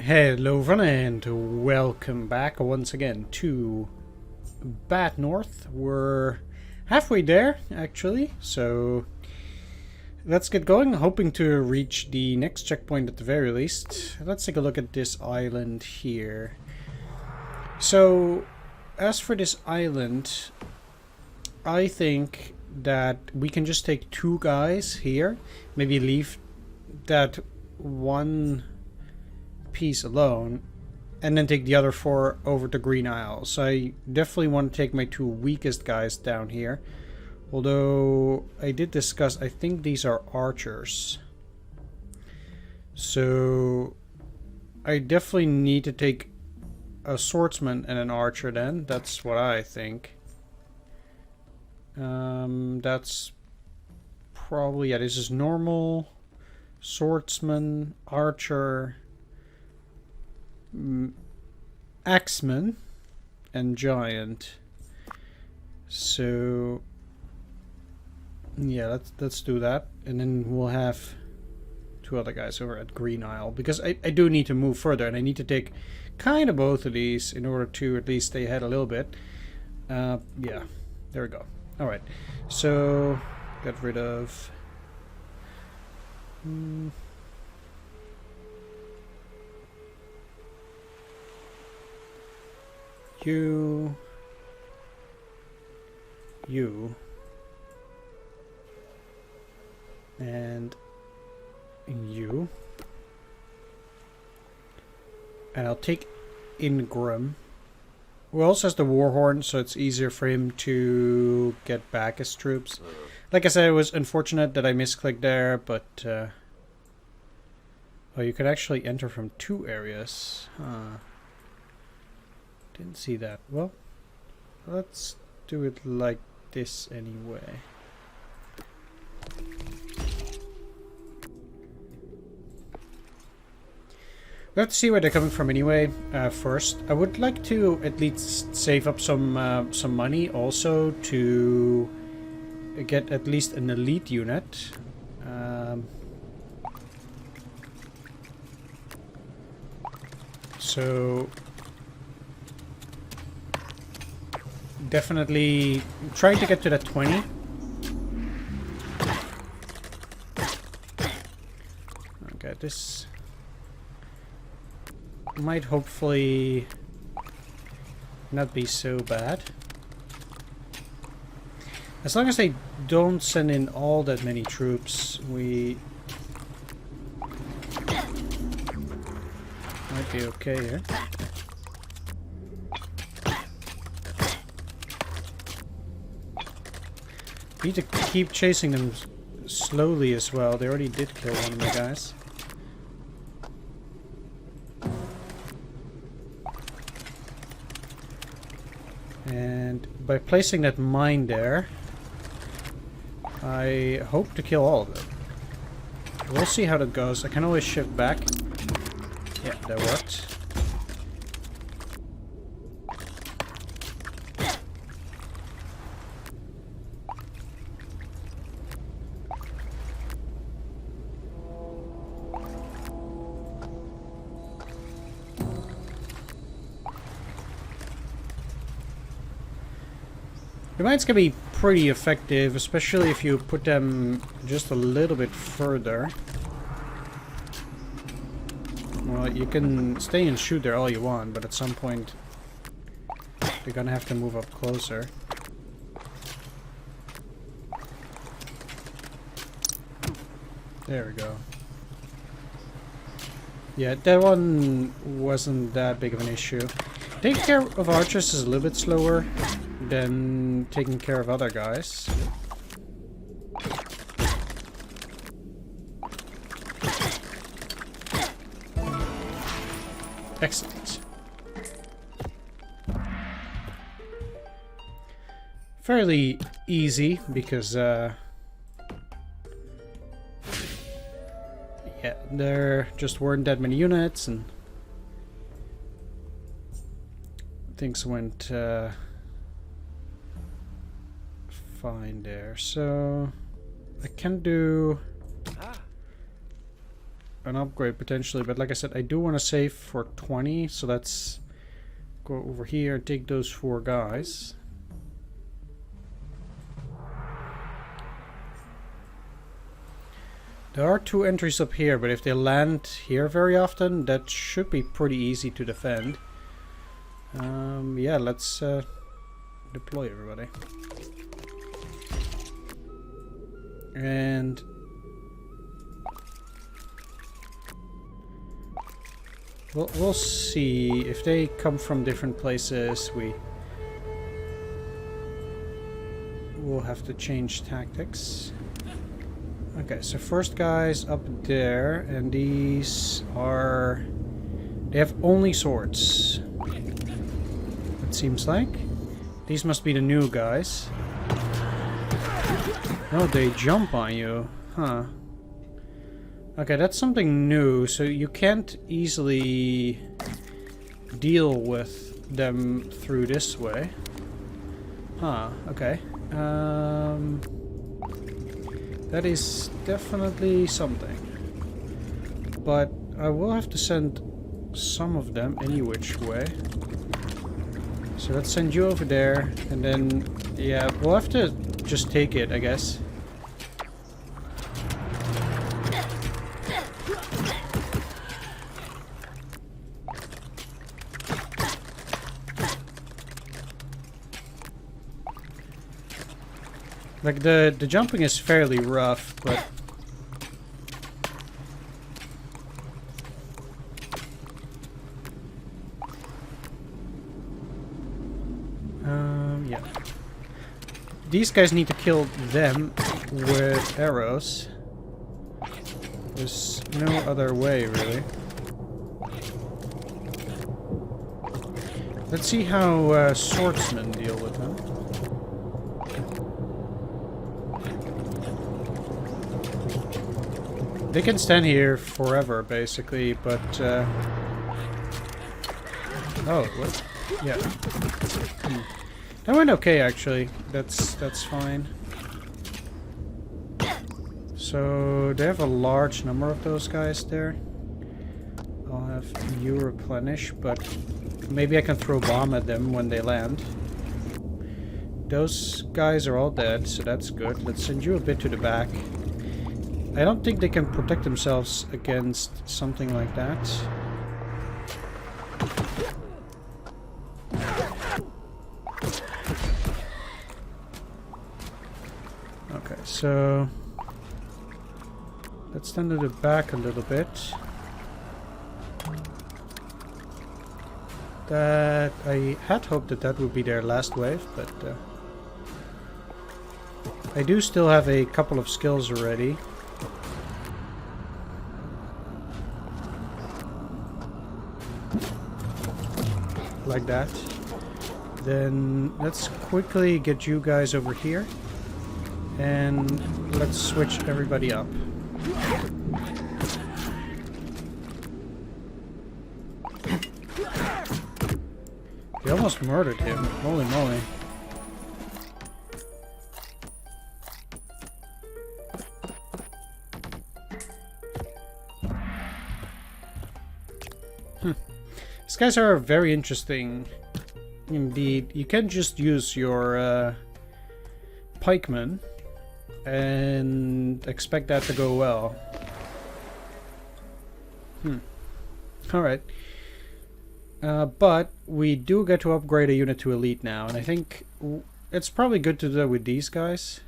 Hello everyone and welcome back once again to Bad North. We're halfway there actually, so let's get going, hoping to reach the next checkpoint at the very least. Let's take a look at this island here. So as for this island, I think that we can just take two guys here, maybe leave that one piece alone, and then take the other four over to Green Isle. So I definitely want to take my two weakest guys down here. Although I did discuss, I think these are archers. So I definitely need to take a swordsman and an archer then. That's what I think. That's probably, yeah, this is normal, swordsman, archer, axeman, and giant. So yeah, let's do that, and then we'll have two other guys over at Green Isle, because I do need to move further, and I need to take kind of both of these in order to at least stay ahead a little bit. Yeah, there we go. All right, so get rid of you, and you, and I'll take Ingram, who also has the Warhorn, so it's easier for him to get back his troops. Like I said, it was unfortunate that I misclicked there, but oh, you could actually enter from two areas. Didn't see that. Well, let's do it like this anyway. We have to see where they're coming from anyway. First, I would like to at least save up some money also to get at least an elite unit. So definitely trying to get to that 20. Okay, this might hopefully not be so bad. As long as they don't send in all that many troops, we might be okay here. Need to keep chasing them slowly as well. They already did kill one of my guys. And by placing that mine there, I hope to kill all of them. We'll see how that goes. I can always shift back. Yeah, that worked. The mines can be pretty effective, especially if you put them just a little bit further. Well, you can stay and shoot there all you want, but at some point you're gonna have to move up closer. There we go. Yeah, that one wasn't that big of an issue. Taking care of archers is a little bit slower than taking care of other guys. Excellent. Fairly easy because yeah, there just weren't that many units and things went fine there. So I can do an upgrade potentially, but like I said, I do want to save for 20, so let's go over here and take those 4 guys. There are 2 entries up here, but if they land here very often, that should be pretty easy to defend. Yeah, let's deploy everybody. And we'll see if they come from different places. We'll have to change tactics. Okay, so first guy's up there, and these are... they have only swords. It seems like. These must be the new guys. Oh, they jump on you. Huh. Okay, that's something new, so you can't easily deal with them through this way. Huh, okay. That is definitely something. But I will have to send some of them any which way. So let's send you over there, and then, yeah, we'll have to just take it, I guess. Like, the jumping is fairly rough, but... yeah. These guys need to kill them with arrows. There's no other way, really. Let's see how swordsmen deal with them. They can stand here forever, basically, but, oh, what? Yeah. That went okay, actually. That's fine. So, they have a large number of those guys there. I'll have you replenish, but maybe I can throw a bomb at them when they land. Those guys are all dead, so that's good. Let's send you a bit to the back. I don't think they can protect themselves against something like that. Okay, so let's stand to the back a little bit. That I had hoped that that would be their last wave, but I do still have a couple of skills already. Like that. Then let's quickly get you guys over here, and let's switch everybody up. They almost murdered him. Holy moly. These guys are very interesting indeed. You can't just use your pikemen and expect that to go well. Alright. But we do get to upgrade a unit to elite now, and I think it's probably good to do that with these guys.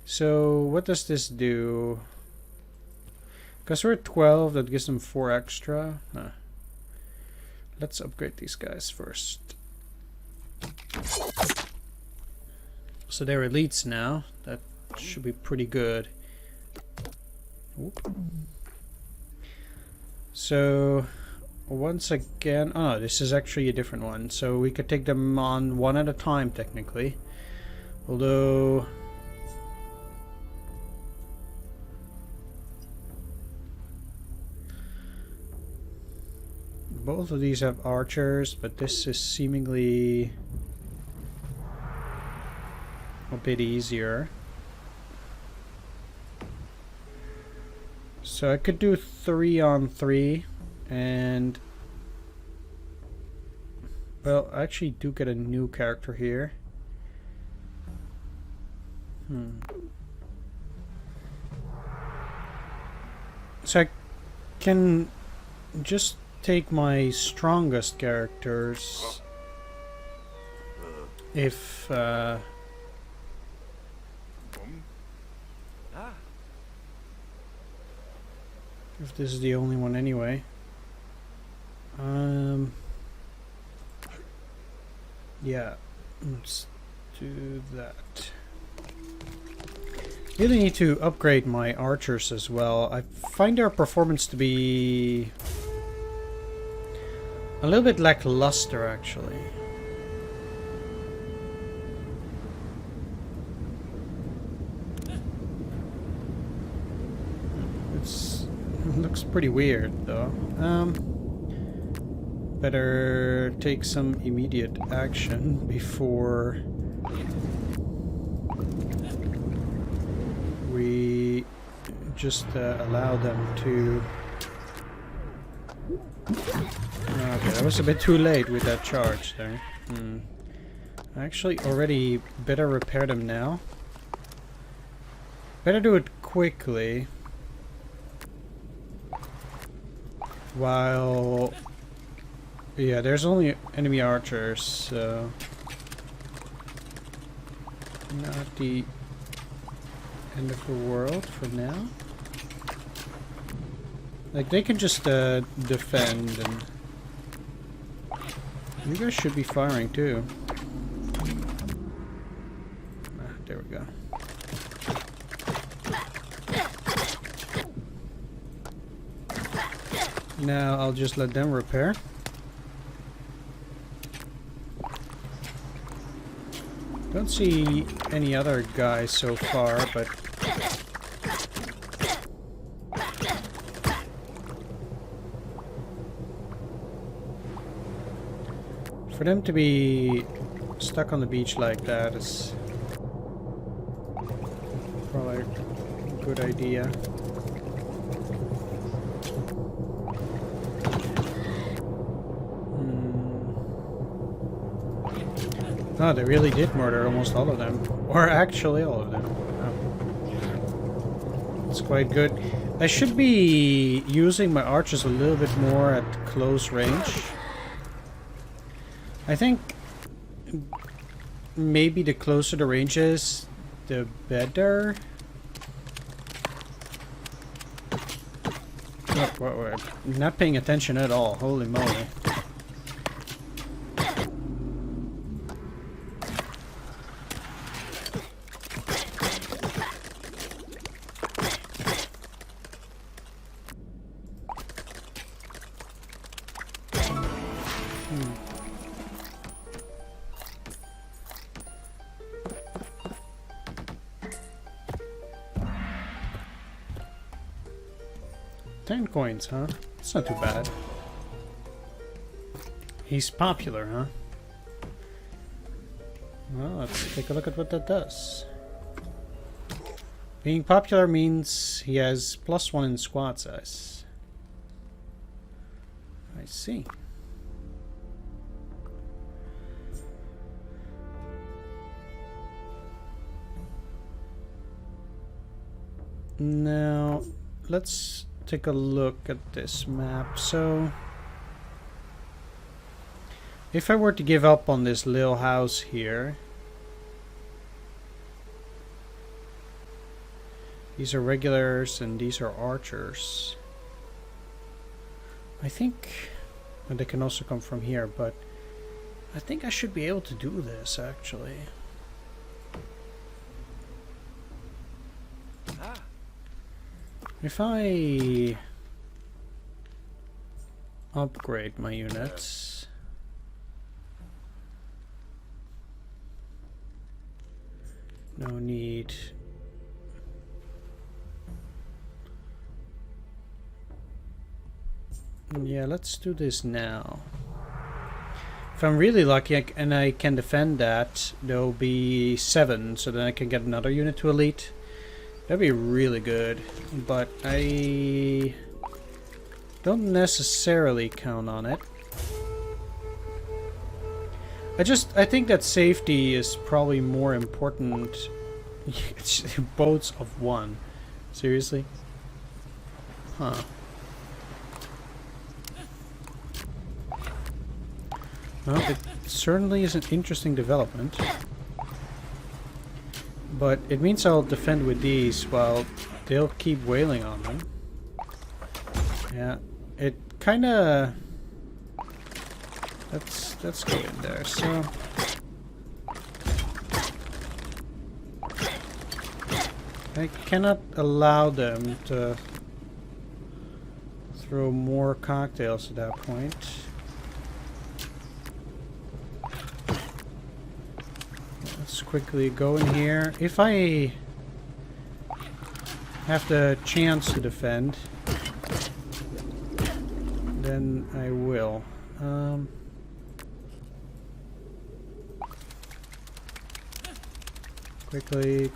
So what does this do? Because we're at 12, that gives them 4 extra. Let's upgrade these guys first. So they're elites now. That should be pretty good. Oop. So once again, oh, this is actually a different one. So we could take them on one at a time, technically. Although both of these have archers, but this is seemingly a bit easier. So I could do 3 on 3 and... Well, I actually do get a new character here. So I can just take my strongest characters if this is the only one anyway. Yeah, let's do that. Really need to upgrade my archers as well. I find their performance to be a little bit lackluster, actually. It looks pretty weird, though. Better take some immediate action before we just allow them to... Okay, that was a bit too late with that charge there. I actually already better repair them now. Better do it quickly. While... Yeah, there's only enemy archers, so... Not the end of the world for now. Like, they can just defend, and... You guys should be firing too. There we go. Now I'll just let them repair. Don't see any other guys so far, but... For them to be stuck on the beach like that is probably a good idea. Oh, they really did murder almost all of them. Or actually all of them. Oh. It's quite good. I should be using my archers a little bit more at close range. I think maybe the closer the range is, the better. Oh, we're not paying attention at all. Holy moly. Coins, huh? It's not too bad. He's popular, huh? Well, let's take a look at what that does. Being popular means he has +1 in squad size. I see. Now, let's take a look at this map. So, if I were to give up on this little house here, these are regulars and these are archers. I think they can also come from here, but I think I should be able to do this actually. If I upgrade my units, no need. Yeah, let's do this now. If I'm really lucky and I can defend that, there'll be 7, so then I can get another unit to elite. That'd be really good, but I don't necessarily count on it. I think that safety is probably more important. Boats of one. Seriously? Huh. Well, it certainly is an interesting development. But it means I'll defend with these while they'll keep wailing on them. Yeah, it kinda... Let's go in there, so... I cannot allow them to throw more cocktails at that point. Let's quickly go in here. If I have the chance to defend, then I will. Quickly.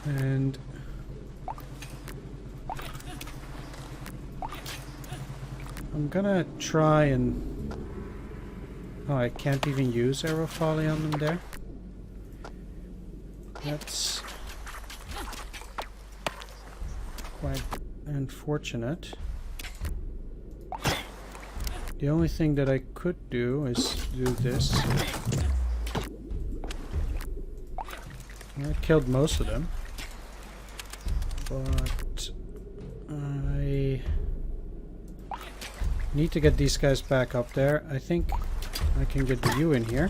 And I'm gonna try and... Oh, I can't even use arrow volley on them there. That's quite unfortunate. The only thing that I could do is do this. I killed most of them. But I need to get these guys back up there. I think I can get you in here.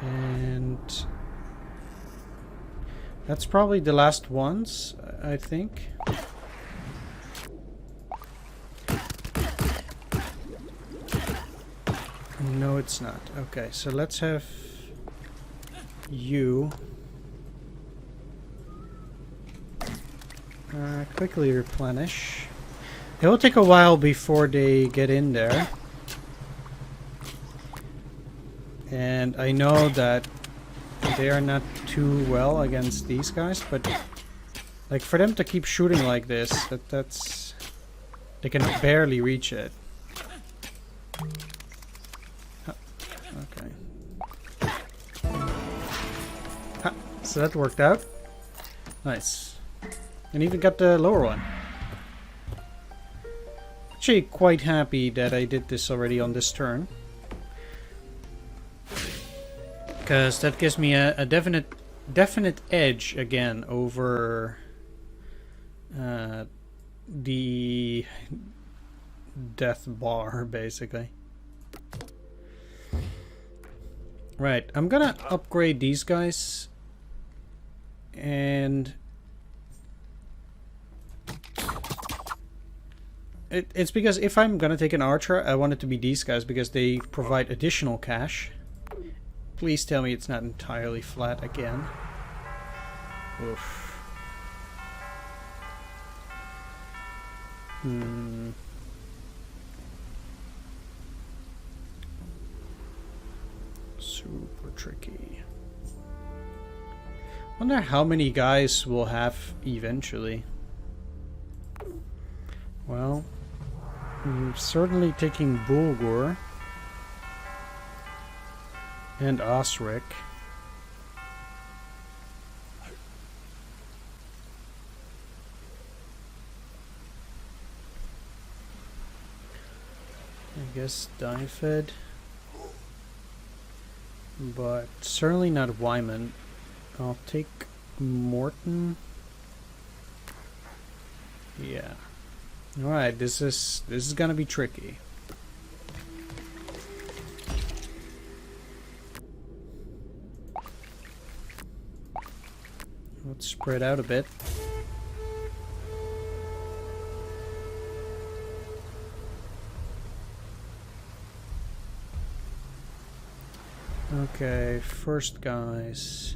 And that's probably the last ones, I think. No, it's not. Okay, so let's have you quickly replenish. It will take a while before they get in there. And I know that they are not too well against these guys, but like for them to keep shooting like this, that's they can barely reach it. Okay. Ha, so that worked out. Nice. And even got the lower one. Actually quite happy that I did this already on this turn. Because that gives me a definite edge again over the death bar, basically. Right, I'm gonna upgrade these guys. And it's because if I'm gonna take an archer, I want it to be these guys because they provide additional cash. Please tell me it's not entirely flat again. Oof. Super tricky. Wonder how many guys we'll have eventually. Well, I'm certainly taking Bulgur and Osric. I guess Dyfed, but certainly not Wyman. I'll take Morton. Yeah. All right. This is gonna be tricky. Let's spread out a bit. Okay, first guys.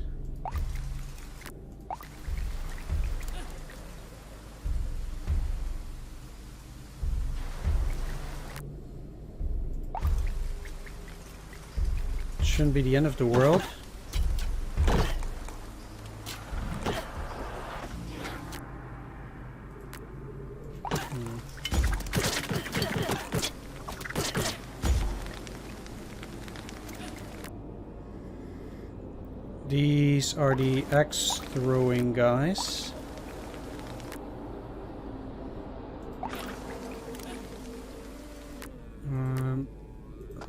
Shouldn't be the end of the world. These are the axe throwing guys.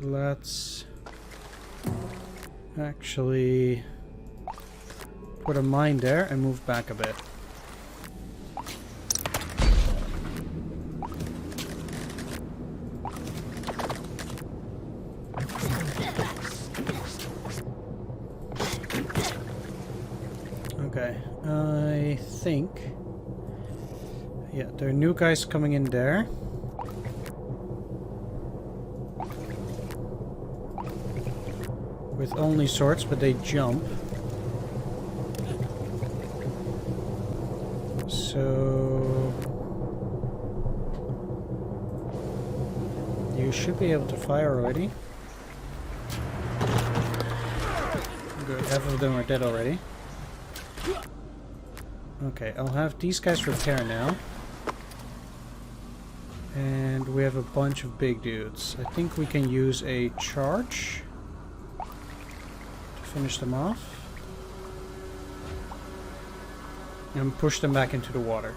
Let's actually put a mine there and move back a bit. Okay, I think... yeah, there are new guys coming in there. With only swords, but they jump. So... you should be able to fire already. Good, half of them are dead already. Okay, I'll have these guys repair now. And we have a bunch of big dudes. I think we can use a charge to finish them off. And push them back into the water.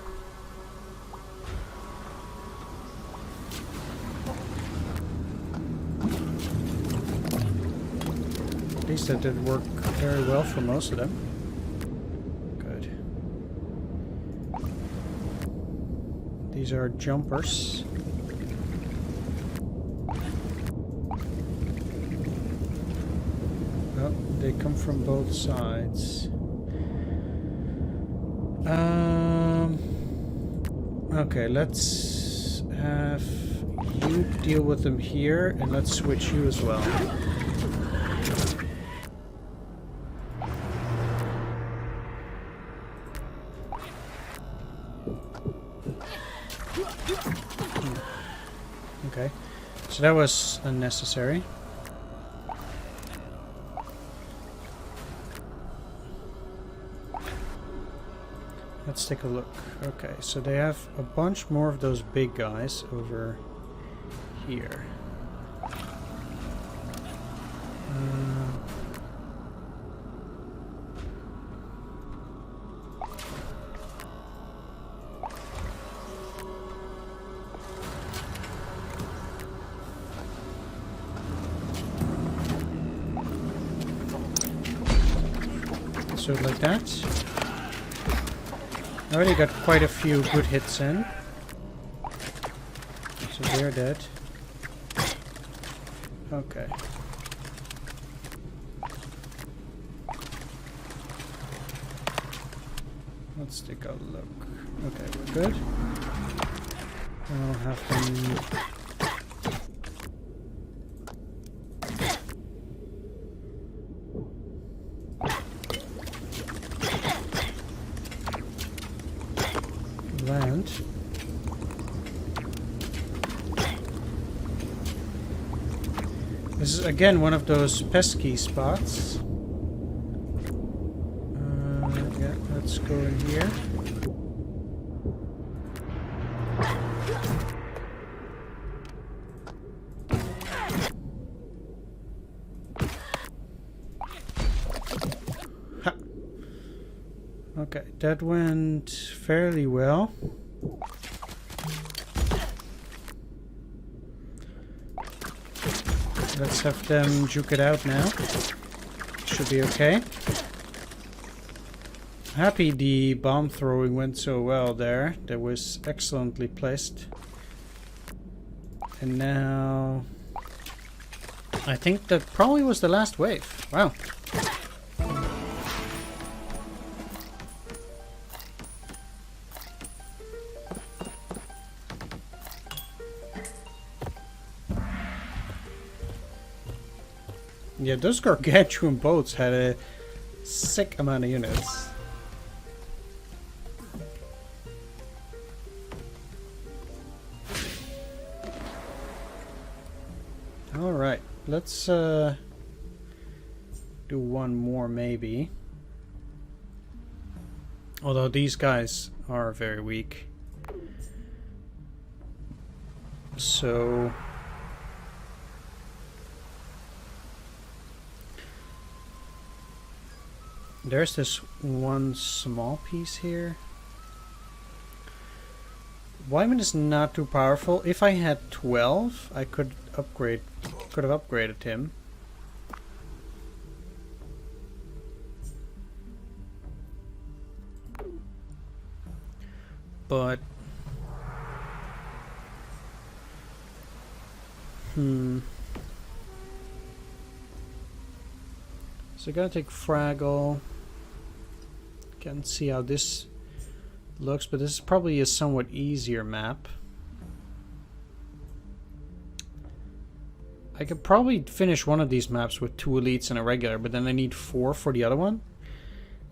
At least that did work very well for most of them. Good. These are jumpers. Oh, they come from both sides. Okay, let's have you deal with them here, and let's switch you as well. Okay, so that was unnecessary. Let's take a look. Okay, so they have a bunch more of those big guys over here. So like that. I already got quite a few good hits in. So they're dead. Okay. Let's take a look. Okay, we're good. I'll have them... land. This is again one of those pesky spots. Yeah, let's go in here. Ha. Okay, that went fairly well. Let's have them juke it out now. Should be okay. Happy the bomb throwing went so well there. That was excellently placed. And now... I think that probably was the last wave. Wow. Yeah, those gargantuan boats had a sick amount of units. Alright, let's do one more maybe. Although these guys are very weak. So there's this one small piece here. Wyman is not too powerful. If I had 12, I could have upgraded him. But so I gotta take Fraggle. Can't see how this looks, but this is probably a somewhat easier map. I could probably finish one of these maps with 2 elites and a regular, but then I need 4 for the other one.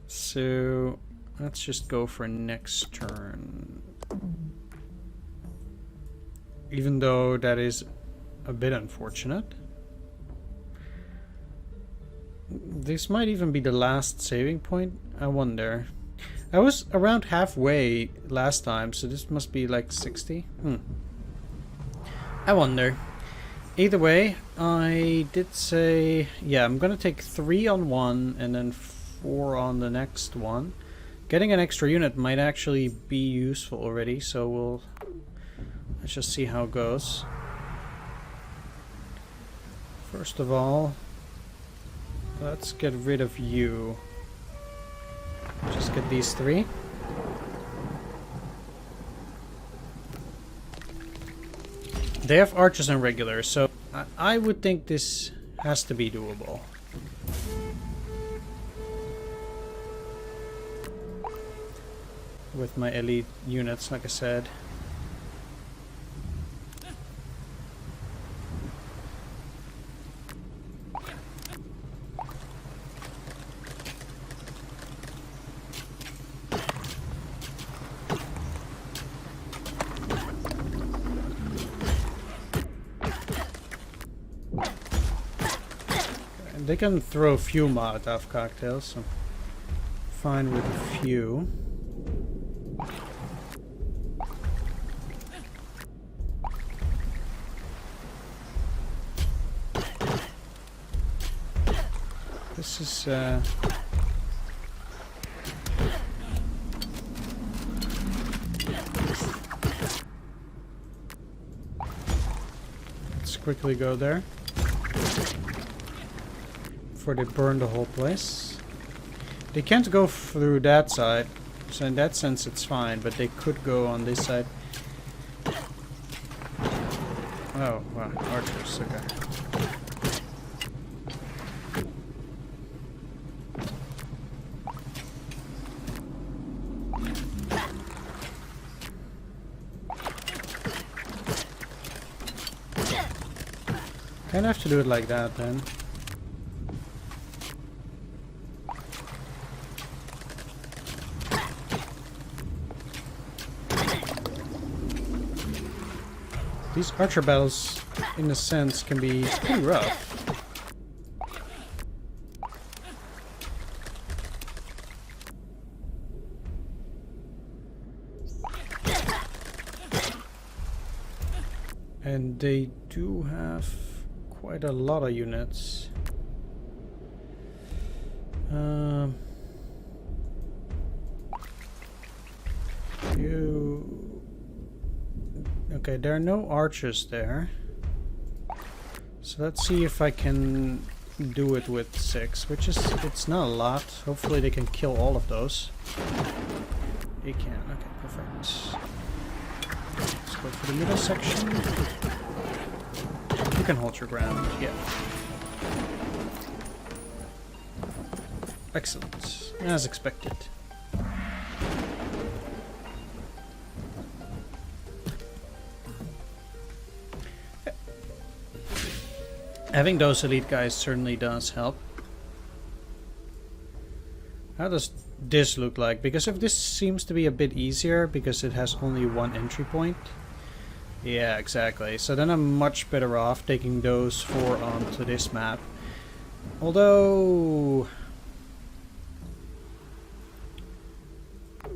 So let's just go for next turn. Even though that is a bit unfortunate. This might even be the last saving point. I wonder. I was around halfway last time, so this must be like 60. I wonder. Either way, I did say, yeah, I'm gonna take 3 on one and then 4 on the next one. Getting an extra unit might actually be useful already, so let's just see how it goes. First of all, let's get rid of you. Just get these 3. They have archers and regulars, so I would think this has to be doable. With my elite units, like I said. They can throw a few Molotov cocktails, so fine with a few. This is let's quickly go there. Before they burn the whole place. They can't go through that side, so in that sense it's fine, but they could go on this side. Oh, wow, archers, okay. Kinda have to do it like that then. These archer battles, in a sense, can be pretty rough. And they do have quite a lot of units. Okay, there are no archers there. So let's see if I can do it with 6, which is, it's not a lot. Hopefully they can kill all of those. They can, okay, perfect. Let's go for the middle section. You can hold your ground, yeah. Excellent, as expected. Having those elite guys certainly does help. How does this look like? Because if this seems to be a bit easier because it has only 1 entry point. Yeah, exactly. So then I'm much better off taking those 4 onto this map. Although,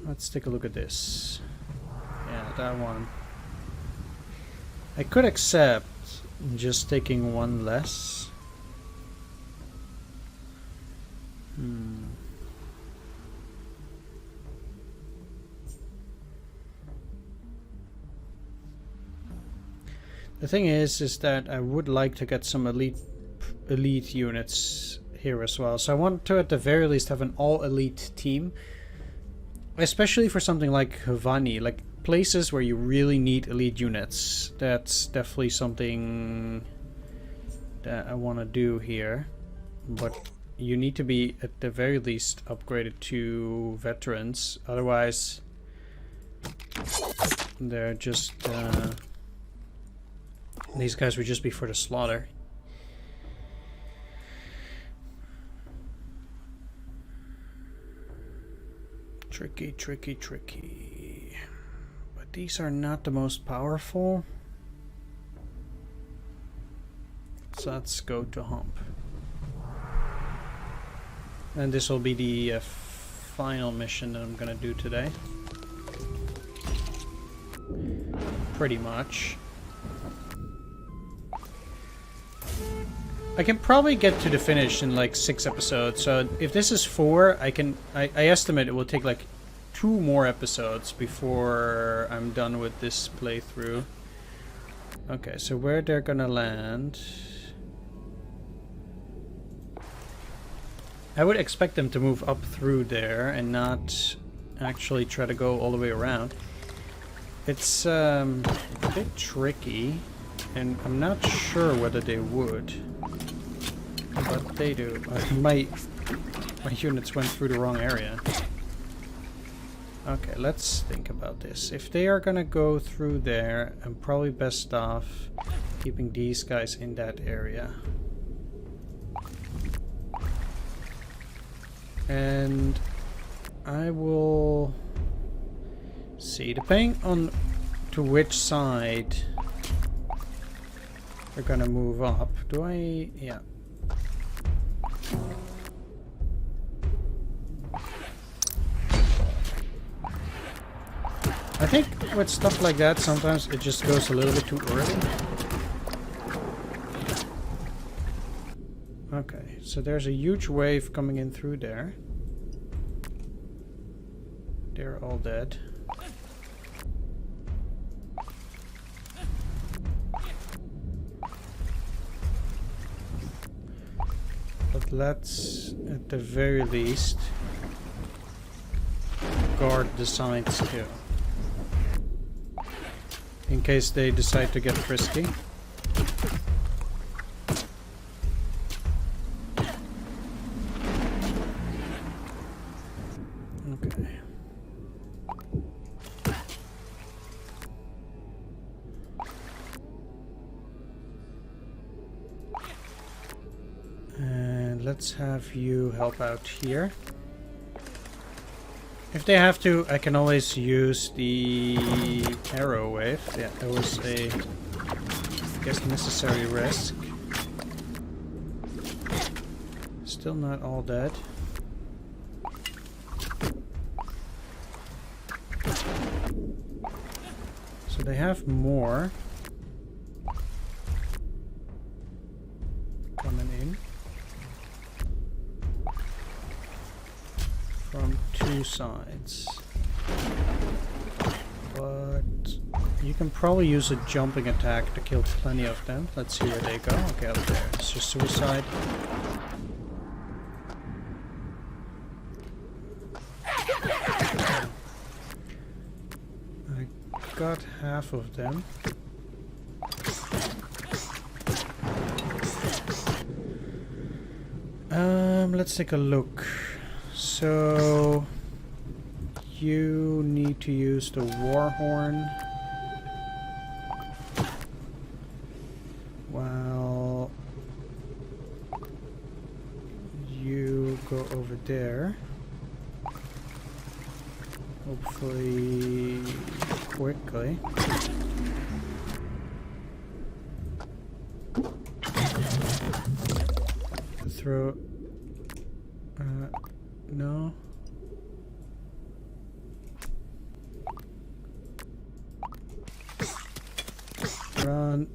let's take a look at this. Yeah, that one. I could accept just taking one less. The thing is that I would like to get some elite units here as well. So I want to at the very least have an all elite team, especially for something like Havani, like places where you really need elite units. That's definitely something that I want to do here, but you need to be at the very least upgraded to veterans, otherwise they're just these guys would just be for the slaughter. Tricky, tricky, tricky. But these are not the most powerful. So let's go to Hump. And this will be the final mission that I'm gonna do today. Pretty much. I can probably get to the finish in like 6 episodes, so if this is 4, I estimate it will take like 2 more episodes before I'm done with this playthrough. Okay, so where they're gonna land... I would expect them to move up through there and not actually try to go all the way around. It's a bit tricky, and I'm not sure whether they would. But they do. My units went through the wrong area. Okay, let's think about this. If they are gonna go through there, I'm probably best off keeping these guys in that area. And I will see, depending on to which side they're gonna move up. Do I... yeah. I think with stuff like that, sometimes it just goes a little bit too early. Okay, so there's a huge wave coming in through there. They're all dead. But let's, at the very least, guard the sides too. In case they decide to get frisky. Okay. And let's have you help out here. If they have to, I can always use the arrow wave. Yeah, that was a, I guess, necessary risk. Still not all dead. So they have more coming in from 2 sides, but you can probably use a jumping attack to kill plenty of them. Let's see where they go. Okay, up there. It's just suicide. I got half of them. Let's take a look. So you need to use the war horn. While you go over there. Hopefully quickly. throw... no. Run.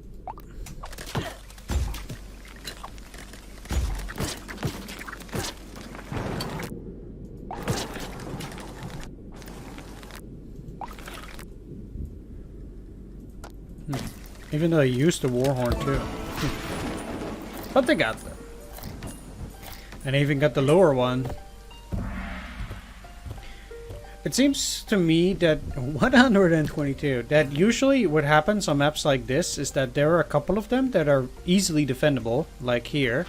Even though I used the warhorn too. But they got them. And I even got the lower one. It seems to me that 122, that usually what happens on maps like this is that there are a couple of them that are easily defendable, like here.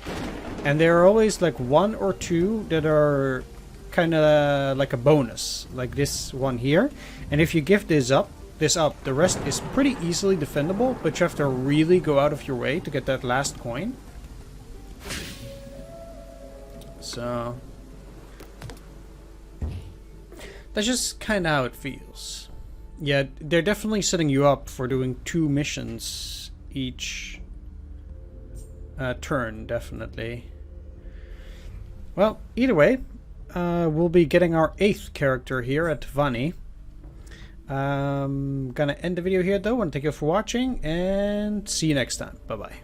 And there are always like one or two that are kind of like a bonus, like this one here. And if you give this up, the rest is pretty easily defendable, but you have to really go out of your way to get that last coin. So that's just kind of how it feels. Yeah, they're definitely setting you up for doing 2 missions each turn, definitely. Well, either way, we'll be getting our 8th character here at Vani. Gonna end the video here though, and thank you for watching, and see you next time. Bye bye.